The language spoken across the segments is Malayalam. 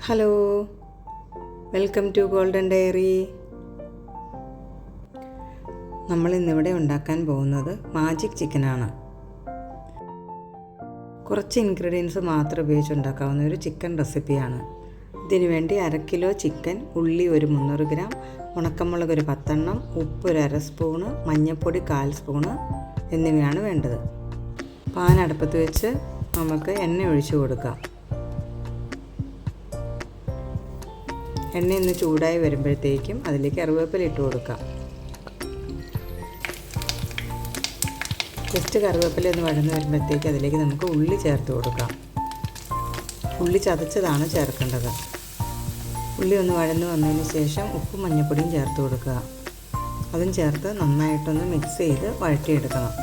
Hello, welcome to golden dairy. നമ്മൾ ഇന്നിവിടെ ഉണ്ടാക്കാൻ പോകുന്നത് മാജിക് ചിക്കനാണ്. കുറച്ച് ഇൻഗ്രീഡിയൻസ് മാത്രം ഉപയോഗിച്ച് ഉണ്ടാക്കാവുന്ന ഒരു ചിക്കൻ റെസിപ്പിയാണ്. ഇതിനു വേണ്ടി 1/2 കിലോ ചിക്കൻ, ഉള്ളി ഒരു 300 ഗ്രാം, ഉണക്കമുളക് ഒരു 10 എണ്ണം, ഉപ്പ് ഒരു 1/2 സ്പൂണ്, മഞ്ഞൾപ്പൊടി 1/4 സ്പൂണ് എന്നിവയാണ് വേണ്ടത്. പാൻ അടുപ്പത്ത് വെച്ച് നമുക്ക് എണ്ണ ഒഴിച്ചു കൊടുക്കാം. എണ്ണ ഒന്ന് ചൂടായി വരുമ്പോഴത്തേക്കും അതിലേക്ക് കറിവേപ്പില ഇട്ട് കൊടുക്കാം. ജസ്റ്റ് കറിവേപ്പില ഒന്ന് വഴന്ന് വരുമ്പോഴത്തേക്ക് അതിലേക്ക് നമുക്ക് ഉള്ളി ചേർത്ത് കൊടുക്കാം. ഉള്ളി ചതച്ചതാണ് ചേർക്കേണ്ടത്. ഉള്ളി ഒന്ന് വഴന്ന് വന്നതിന് ശേഷം ഉപ്പും മഞ്ഞൾപ്പൊടിയും ചേർത്ത് കൊടുക്കുക. അതും ചേർത്ത് നന്നായിട്ടൊന്ന് മിക്സ് ചെയ്ത് വഴറ്റിയെടുക്കണം.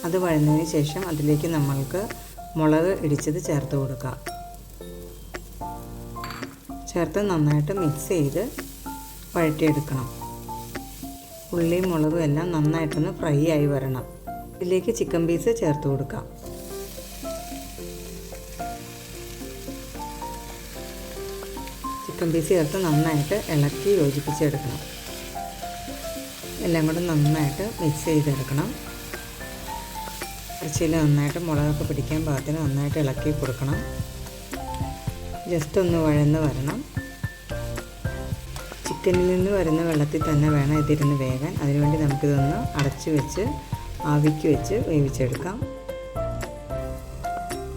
അത് വഴന്നതിന് ശേഷം അതിലേക്ക് നമ്മൾക്ക് മുളക് ഇടിച്ചത് ചേർത്ത് കൊടുക്കാം. ചേർത്ത് നന്നായിട്ട് മിക്സ് ചെയ്ത് വഴറ്റിയെടുക്കണം. ഉള്ളിയും മുളകും എല്ലാം നന്നായിട്ടൊന്ന് ഫ്രൈ ആയി വരണം. ഇതിലേക്ക് ചിക്കൻ പീസ് ചേർത്ത് കൊടുക്കാം. ചിക്കൻ പീസ് ചേർത്ത് നന്നായിട്ട് ഇളക്കി യോജിപ്പിച്ചെടുക്കണം. എല്ലാം കൂടെ നന്നായിട്ട് മിക്സ് ചെയ്തെടുക്കണം. ഇറച്ചിയിൽ നന്നായിട്ട് മുളകൊക്കെ പിടിക്കാൻ പാകത്തിന് നന്നായിട്ട് ഇളക്കി കൊടുക്കണം. ജസ്റ്റ് ഒന്ന് വഴന്ന് വരണം. ചിക്കനിൽ നിന്ന് വരുന്ന വെള്ളത്തിൽ തന്നെ വേണം ഇതിരുന്ന് വേകാൻ. അതിനുവേണ്ടി നമുക്കിതൊന്ന് അടച്ച് വെച്ച് ആവിക്ക് വെച്ച് വേവിച്ചെടുക്കാം.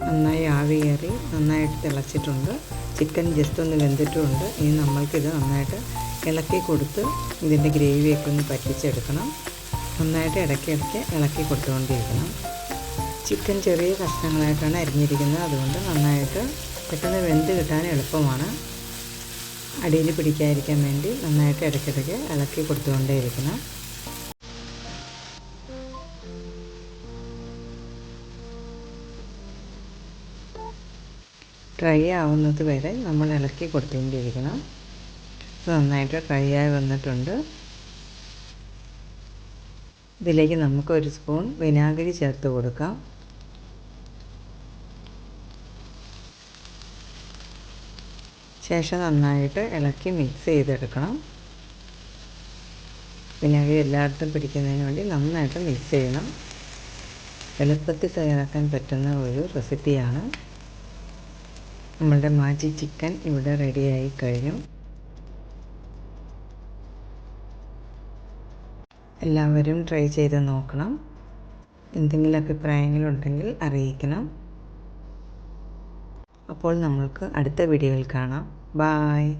നന്നായി ആവി കയറി നന്നായിട്ട് തിളച്ചിട്ടുണ്ട്. ചിക്കൻ ജസ്റ്റ് ഒന്ന് വെന്തിട്ടുമുണ്ട്. ഇനി നമ്മൾക്കിത് നന്നായിട്ട് ഇളക്കി കൊടുത്ത് ഇതിൻ്റെ ഗ്രേവിയൊക്കെ ഒന്ന് പറ്റിച്ചെടുക്കണം. നന്നായിട്ട് ഇടയ്ക്കിടയ്ക്ക് ഇളക്കി കൊടുത്തുകൊണ്ടിരിക്കണം. ചിക്കൻ ചെറിയ കഷ്ണങ്ങളായിട്ടാണ് അരിഞ്ഞിരിക്കുന്നത്. അതുകൊണ്ട് നന്നായിട്ട് പെട്ടെന്ന് വെന്ത് കിട്ടാൻ എളുപ്പമാണ്. അടിയിൽ പിടിക്കാതിരിക്കാൻ വേണ്ടി നന്നായിട്ട് ഇടയ്ക്കിടയ്ക്ക് ഇളക്കി കൊടുത്തുകൊണ്ടേയിരിക്കണം. ഡ്രൈ ആവുന്നത് വരെ നമ്മൾ ഇളക്കി കൊടുത്തുകൊണ്ടിരിക്കണം. നന്നായിട്ട് ഡ്രൈ ആയി വന്നിട്ടുണ്ട്. ഇതിലേക്ക് നമുക്ക് 1 സ്പൂൺ വിനാഗിരി ചേർത്ത് കൊടുക്കാം. ശേഷം നന്നായിട്ട് ഇളക്കി മിക്സ് ചെയ്തെടുക്കണം. വിനാഗിരി എല്ലായിടത്തും പിടിക്കുന്നതിന് വേണ്ടി നന്നായിട്ട് മിക്സ് ചെയ്യണം. എളുപ്പത്തിൽ തയ്യാറാക്കാൻ പറ്റുന്ന ഒരു റെസിപ്പിയാണ്. നമ്മളുടെ മാജിക് ചിക്കൻ ഇവിടെ റെഡിയായി കഴിഞ്ഞു. എല്ലാവരും ട്രൈ ചെയ്ത് നോക്കണം. എന്തെങ്കിലും അഭിപ്രായങ്ങളുണ്ടെങ്കിൽ അറിയിക്കണം. അപ്പോൾ നമ്മൾക്ക് അടുത്ത വീഡിയോയിൽ കാണാം. ബായ്.